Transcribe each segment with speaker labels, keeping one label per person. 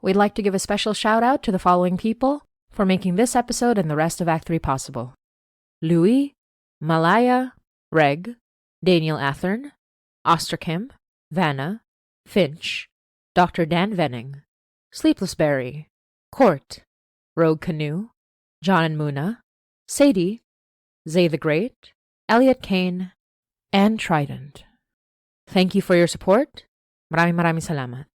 Speaker 1: We'd like to give a special shout out to the following people for making this episode and the rest of Act 3 possible. Louis, Malaya, Reg, Daniel Athern, Osterkim, Vanna, Finch, Dr. Dan Venning, Sleepless Berry, Court, Rogue Canoe, John and Muna, Sadie, Zay the Great, Elliot Kane, and Trident. Thank you for your support. Maraming salamat.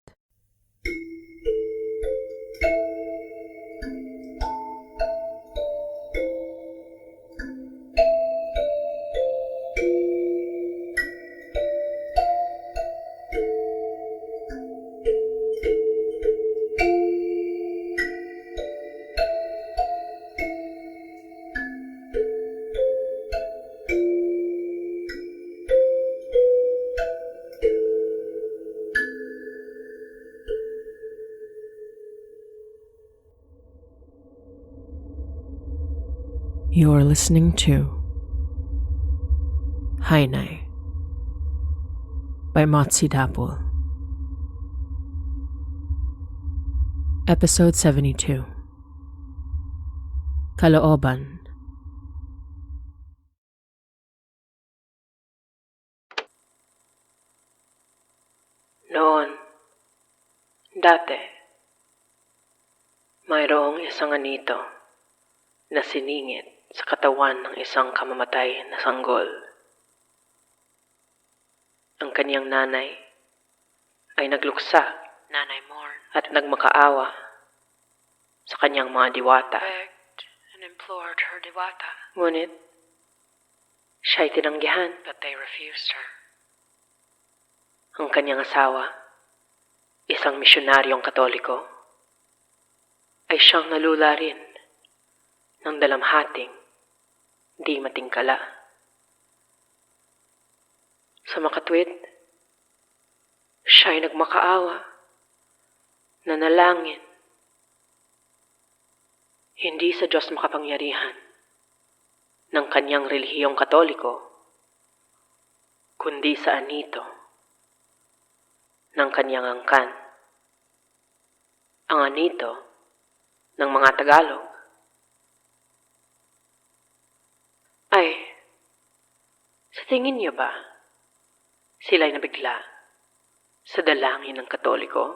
Speaker 1: You're listening to Hainay by Motsi Dapul. Episode 72. Kalooban. Noon, dati, mayroong isang anito na siningit sa katawan ng isang kamamatay na sanggol. Ang kaniyang nanay ay nagluksa, Nanay Morn, at nagmakaawa sa kaniyang mga diwata.
Speaker 2: Begged and implored her diwata.
Speaker 1: Ngunit, siya'y tinanggihan.
Speaker 2: But they refused her.
Speaker 1: Ang kaniyang asawa, isang misyonaryong Katoliko, ay siyang nalula rin ng dalamhating di matingkala. Sa makatwid, siya'y nagmakaawa, nanalangin, hindi sa Diyos makapangyarihan ng kanyang relihiyong Katoliko, kundi sa anito ng kanyang angkan. Ang anito ng mga Tagalog ay, sa tingin niyo ba, sila'y nabigla sa dalangin ng Katoliko?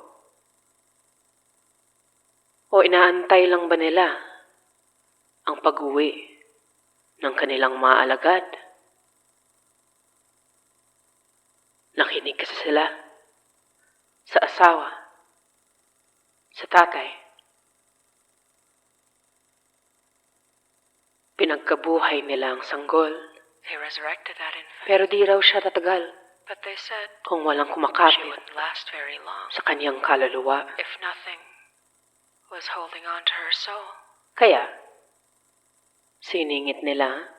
Speaker 1: O inaantay lang ba nila ang pag-uwi ng kanilang mga alagad? Nakinig kasi sila sa asawa, sa tatay. Pinagkabuhay nila ang sanggol.
Speaker 2: They resurrected that infant.
Speaker 1: Pero di raw siya tatagal
Speaker 2: But they said
Speaker 1: kung walang
Speaker 2: she
Speaker 1: kumakapit
Speaker 2: wouldn't last very long
Speaker 1: sa kanyang kaluluwa.
Speaker 2: if nothing was holding on to her soul.
Speaker 1: Kaya, siningit nila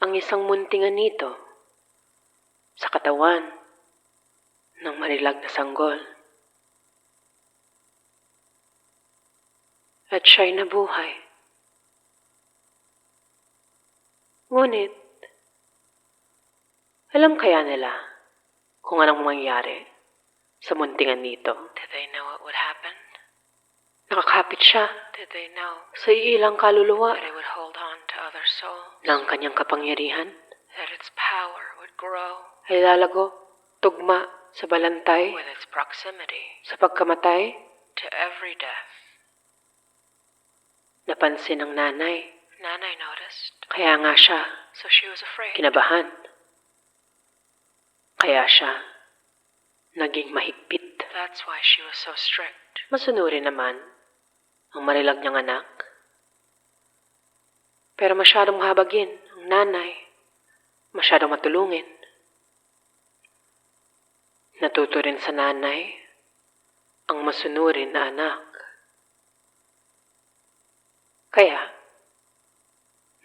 Speaker 1: ang isang munting anito sa katawan ng marilag na sanggol. At siya'y nabuhay. Ngunit, alam kaya nila kung anong mangyari sa munting anito?
Speaker 2: Did they know what would happen?
Speaker 1: Nakakapit siya
Speaker 2: Did they know
Speaker 1: sa ilang kaluluwa
Speaker 2: that it would hold on to other souls?
Speaker 1: ng kanyang kapangyarihan
Speaker 2: That its power would grow
Speaker 1: ay lalago, tugma sa balantay,
Speaker 2: with its proximity
Speaker 1: sa pagkamatay?
Speaker 2: to every death?
Speaker 1: Napansin ng nanay,
Speaker 2: Nanay noticed,
Speaker 1: kaya nga siya
Speaker 2: so she was afraid.
Speaker 1: kinabahan. Kaya siya naging mahigpit.
Speaker 2: That's why she was so strict.
Speaker 1: Masunurin naman ang marilag niyang anak. Pero masyadong mahabagin ang nanay, masyadong matulungin. Natuto rin sa nanay ang masunurin na anak. Kaya,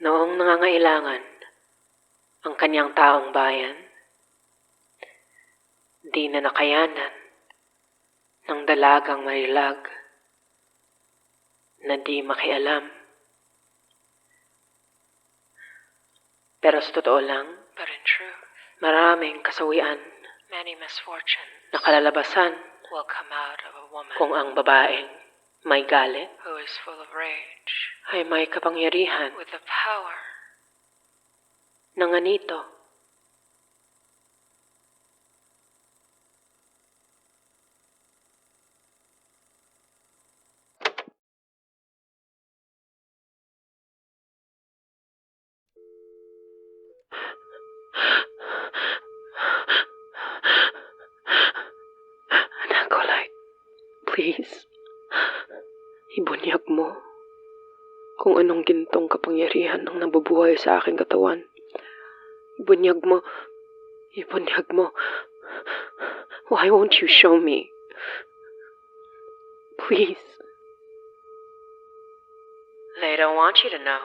Speaker 1: noong nangangailangan ang kanyang taong bayan, di na nakayanan ng dalagang marilag na di makialam. Pero sa totoo lang,
Speaker 2: But in truth,
Speaker 1: maraming kasawian
Speaker 2: many misfortunes
Speaker 1: na kalalabasan
Speaker 2: will come out of a woman
Speaker 1: Kung ang babaeng may galit
Speaker 2: who is full of rage,
Speaker 1: ay may kapangyarihan
Speaker 2: with the power
Speaker 1: ng anito. Anakolay, please, ibunyag mo kung anong gintong kapangyarihan ang nabubuhay sa aking katawan. Ibunyag mo. Ibunyag mo. Why won't you show me? Please.
Speaker 2: They don't want you to know,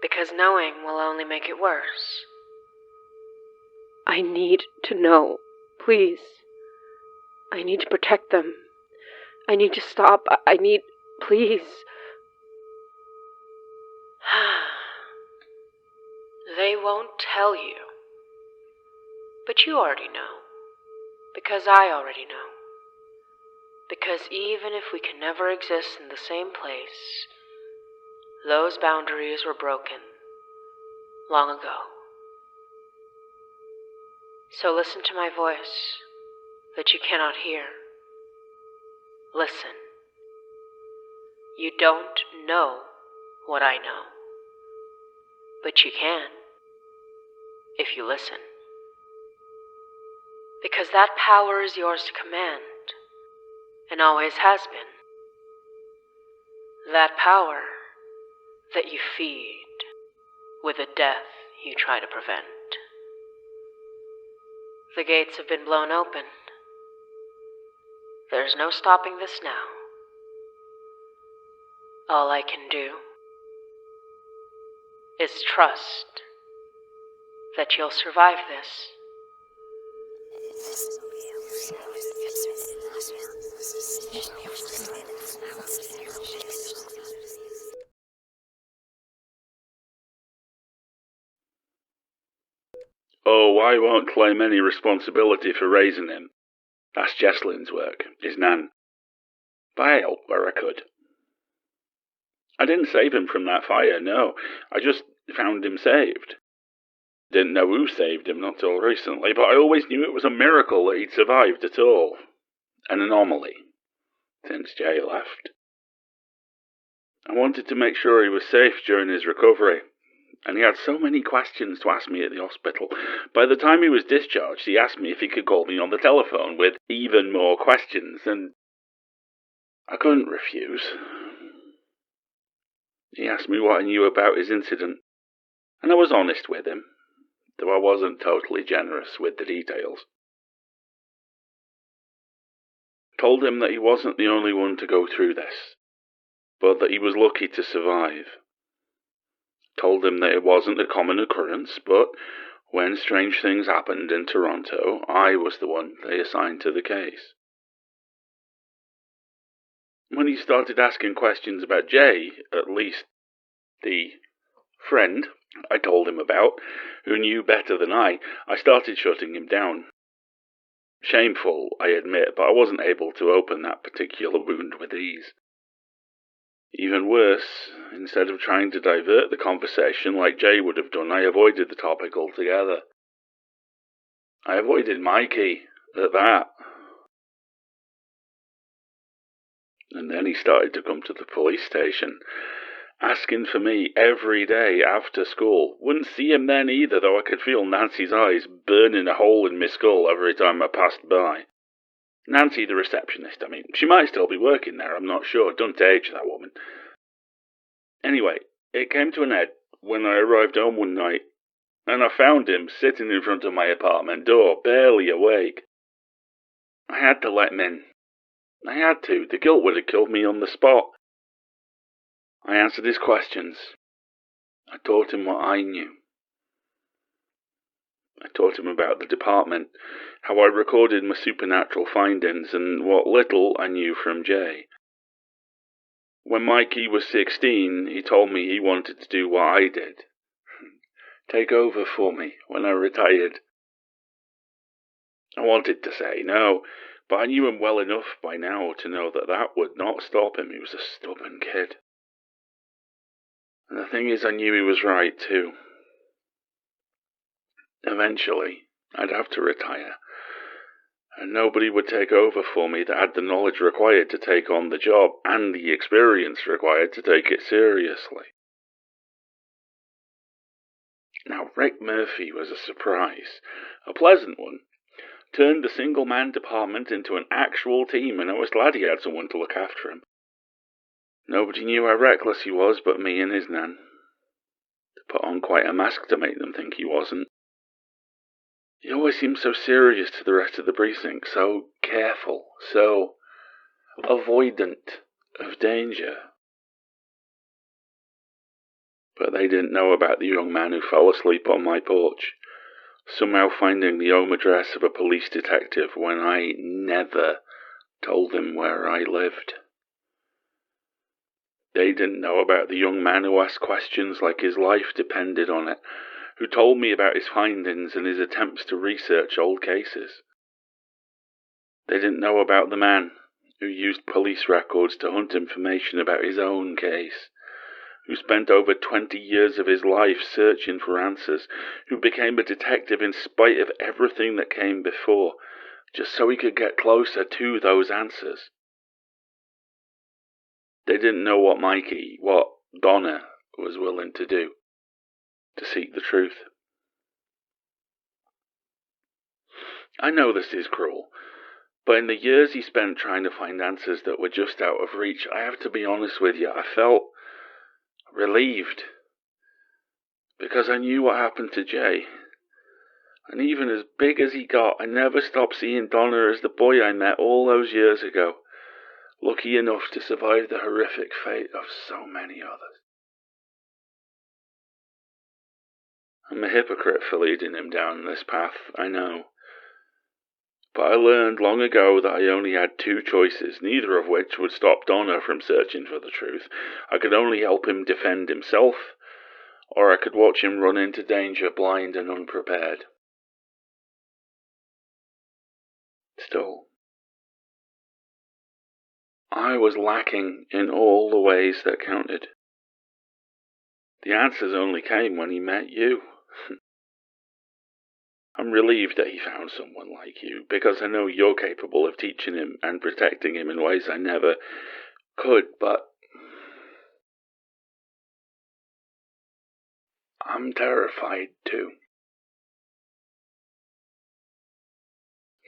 Speaker 2: because knowing will only make it worse.
Speaker 1: I need to know. Please. I need to protect them. I need to stop. I need... Please.
Speaker 2: They won't tell you, but you already know, because I already know. Because even if we can never exist in the same place, those boundaries were broken long ago. So listen to my voice that you cannot hear. Listen. You don't know what I know, but you can if you listen. Because that power is yours to command, and always has been. That power that you feed with a death you try to prevent. The gates have been blown open. There's no stopping this now. All I can do is trust that you'll survive this.
Speaker 3: Oh, I won't claim any responsibility for raising him. That's Jesslyn's work, his nan. But I helped where I could. I didn't save him from that fire, no. I just found him saved. Didn't know who saved him not till recently, but I always knew it was a miracle that he'd survived at all. An anomaly, since Jay left. I wanted to make sure he was safe during his recovery, and he had so many questions to ask me at the hospital. By the time he was discharged, he asked me if he could call me on the telephone with even more questions, and I couldn't refuse. He asked me what I knew about his incident, and I was honest with him, though I wasn't totally generous with the details. Told him that he wasn't the only one to go through this, but that he was lucky to survive. Told him that it wasn't a common occurrence, but when strange things happened in Toronto, I was the one they assigned to the case. When he started asking questions about Jay, at least the friend I told him about, who knew better than I started shutting him down. Shameful, I admit, but I wasn't able to open that particular wound with ease. Even worse, instead of trying to divert the conversation like Jay would have done, I avoided the topic altogether. I avoided Mikey, at that. And then he started to come to the police station, asking for me every day after school. Wouldn't see him then either, though I could feel Nancy's eyes burning a hole in my skull every time I passed by. Nancy, the receptionist, she might still be working there, I'm not sure. Don't age, that woman. Anyway, it came to an end when I arrived home one night, and I found him sitting in front of my apartment door, barely awake. I had to let him in. I had to. The guilt would have killed me on the spot. I answered his questions. I taught him what I knew. I taught him about the department, how I recorded my supernatural findings, and what little I knew from Jay. When Mikey was 16, he told me he wanted to do what I did. Take over for me when I retired. I wanted to say no, But I knew him well enough by now to know that that would not stop him. He was a stubborn kid. And the thing is, I knew he was right too. Eventually, I'd have to retire, and nobody would take over for me that had the knowledge required to take on the job and the experience required to take it seriously. Now, Rick Murphy was a surprise, a pleasant one. Turned the single-man department into an actual team, and I was glad he had someone to look after him. Nobody knew how reckless he was but me and his nan. To put on quite a mask to make them think he wasn't. He always seemed so serious to the rest of the precinct, so careful, so avoidant of danger. But they didn't know about the young man who fell asleep on my porch, somehow finding the home address of a police detective when I never told them where I lived. They didn't know about the young man who asked questions like his life depended on it, who told me about his findings and his attempts to research old cases. They didn't know about the man who used police records to hunt information about his own case, who spent over 20 years of his life searching for answers, who became a detective in spite of everything that came before, just so he could get closer to those answers. They didn't know what Mikey, what Donna was willing to do to seek the truth. I know this is cruel, but in the years he spent trying to find answers that were just out of reach, I have to be honest with you, I felt relieved. Because I knew what happened to Jay. And even as big as he got, I never stopped seeing Donna as the boy I met all those years ago, lucky enough to survive the horrific fate of so many others. I'm a hypocrite for leading him down this path, I know. But I learned long ago that I only had two choices, neither of which would stop Donna from searching for the truth. I could only help him defend himself, or I could watch him run into danger blind and unprepared. Still, I was lacking in all the ways that counted. The answers only came when he met you. I'm relieved that he found someone like you, because I know you're capable of teaching him and protecting him in ways I never could, but I'm terrified too.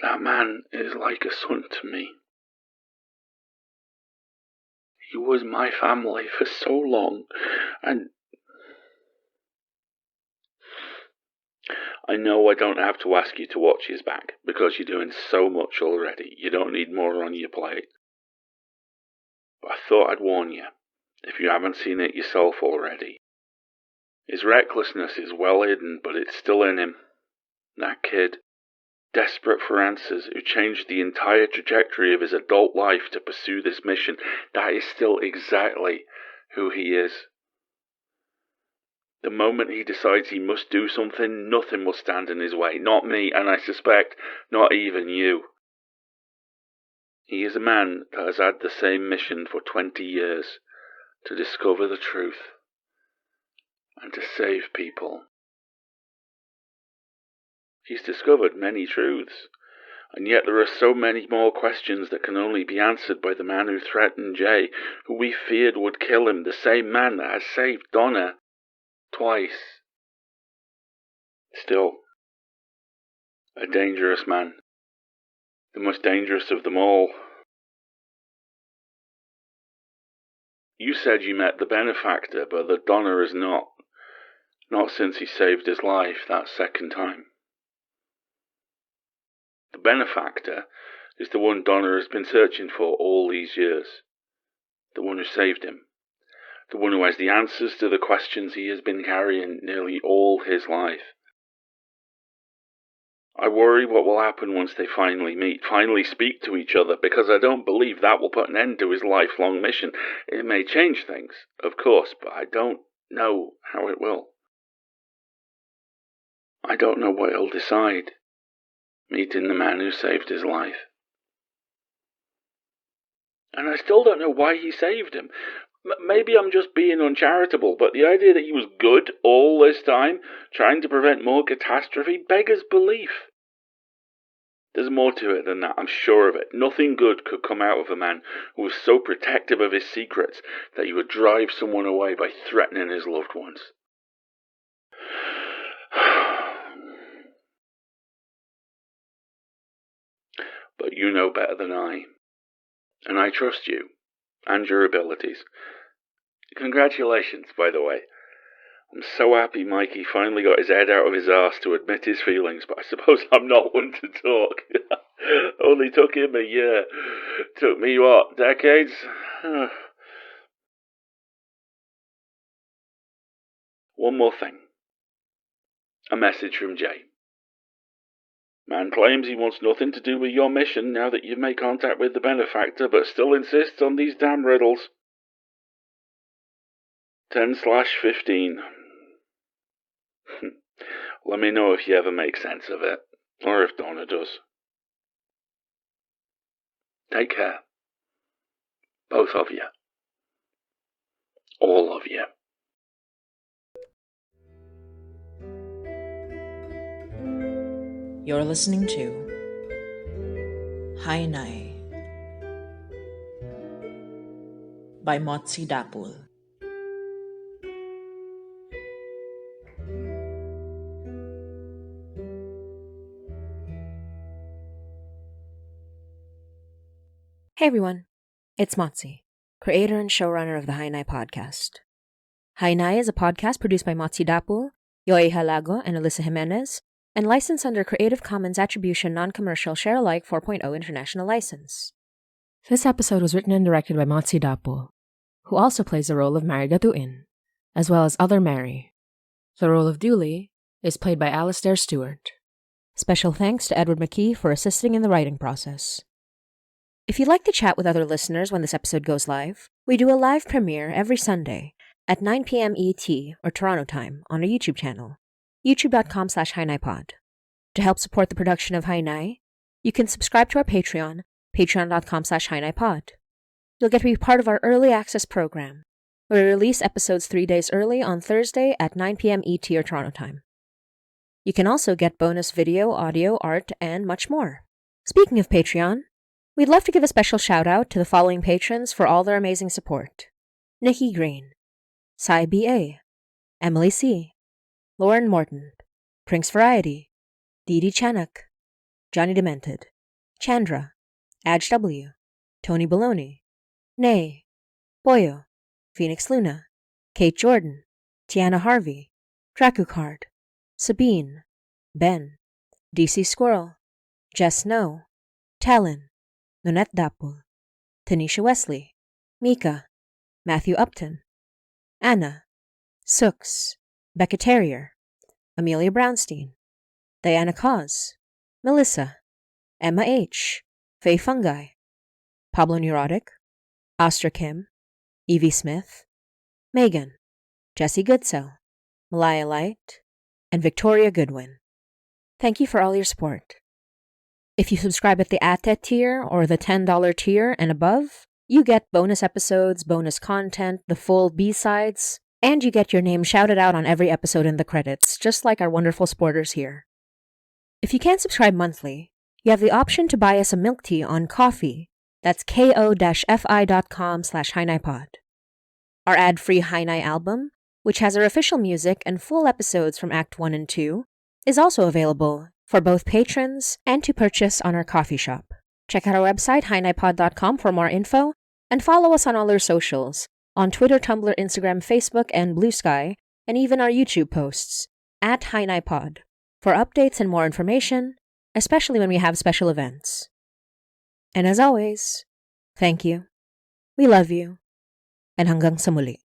Speaker 3: That man is like a son to me. He was my family for so long, and I know I don't have to ask you to watch his back, because you're doing so much already. You don't need more on your plate. But I thought I'd warn you, if you haven't seen it yourself already. His recklessness is well hidden, but it's still in him. That kid, desperate for answers, who changed the entire trajectory of his adult life to pursue this mission, that is still exactly who he is. The moment he decides he must do something, nothing will stand in his way. Not me, and I suspect not even you. He is a man that has had the same mission for 20 years, to discover the truth and to save people. He's discovered many truths, and yet there are so many more questions that can only be answered by the man who threatened Jay, who we feared would kill him, the same man that has saved Donna twice. Still, a dangerous man, the most dangerous of them all. You said you met the benefactor, but that Donna is not since he saved his life that second time. The benefactor is the one Donna has been searching for all these years. The one who saved him. The one who has the answers to the questions he has been carrying nearly all his life. I worry what will happen once they finally meet, finally speak to each other, because I don't believe that will put an end to his lifelong mission. It may change things, of course, but I don't know how it will. I don't know what he'll decide, meeting the man who saved his life. And I still don't know why he saved him. Maybe I'm just being uncharitable, but the idea that he was good all this time, trying to prevent more catastrophe, beggars belief. There's more to it than that, I'm sure of it. Nothing good could come out of a man who was so protective of his secrets that he would drive someone away by threatening his loved ones. But you know better than I, and I trust you and your abilities. Congratulations, by the way. I'm so happy Mikey finally got his head out of his arse to admit his feelings, but I suppose I'm not one to talk. Only took him a year. Took me, what, decades? One more thing. A message from Jay. Man claims he wants nothing to do with your mission now that you've made contact with the benefactor, but still insists on these damn riddles. 10/15. Let me know if you ever make sense of it, or if Donna does. Take care. Both of you. All of you.
Speaker 1: You're listening to Hainay by Motsi Dapul. Hey everyone, it's Motsi, creator and showrunner of the Hainay podcast. Hainay is a podcast produced by Motsi Dapul, Yoy Halago, and Alyssa Jimenez, and licensed under Creative Commons Attribution Non-Commercial Share-alike 4.0 International License. This episode was written and directed by Motsi Dapul, who also plays the role of Mary Gatuin, as well as other Mary. The role of Dooley is played by Alasdair Stuart. Special thanks to Edward McKee for assisting in the writing process. If you'd like to chat with other listeners when this episode goes live, we do a live premiere every Sunday at 9 p.m. ET or Toronto time on our YouTube channel, youtube.com/HainayPod. To help support the production of Hainay, you can subscribe to our Patreon, patreon.com/HainayPod. You'll get to be part of our early access program, where we release episodes 3 days early on Thursday at 9 p.m. ET or Toronto time. You can also get bonus video, audio, art, and much more. Speaking of Patreon, we'd love to give a special shout out to the following patrons for all their amazing support: Nikki Green, Sai B.A., Emily C., Lauren Morton, Prinks Variety, Dee Chanak, Johnny Demented, Chandra, Aj W., Tony Baloney, Nay, Boyo, Phoenix Luna, Kate Jordan, Tiana Harvey, Dracukard, Sabine, Ben, DC Squirrel, Jess Snow, Talon, Nonette Dapul, Tanisha Wesley, Mika, Matthew Upton, Anna, Sooks, Becca Terrier, Amelia Brownstein, Diana Cause, Melissa, Emma H., Faye Fungi, Pablo Neurotic, Astra Kim, Evie Smith, Megan, Jessie Goodsell, Malaya Light, and Victoria Goodwin. Thank you for all your support. If you subscribe at the ATET tier or the $10 tier and above, you get bonus episodes, bonus content, the full B-sides, and you get your name shouted out on every episode in the credits, just like our wonderful supporters here. If you can't subscribe monthly, you have the option to buy us a milk tea on Ko-fi. That's ko-fi.com/HainayPod. Our ad-free Hainay album, which has our official music and full episodes from Act 1 and 2, is also available for both patrons and to purchase on our coffee shop. Check out our website, hainaypod.com, for more info, and follow us on all our socials, on Twitter, Tumblr, Instagram, Facebook, and Blue Sky, and even our YouTube posts, at HainayPod, for updates and more information, especially when we have special events. And as always, thank you, we love you, and hanggang sa muli.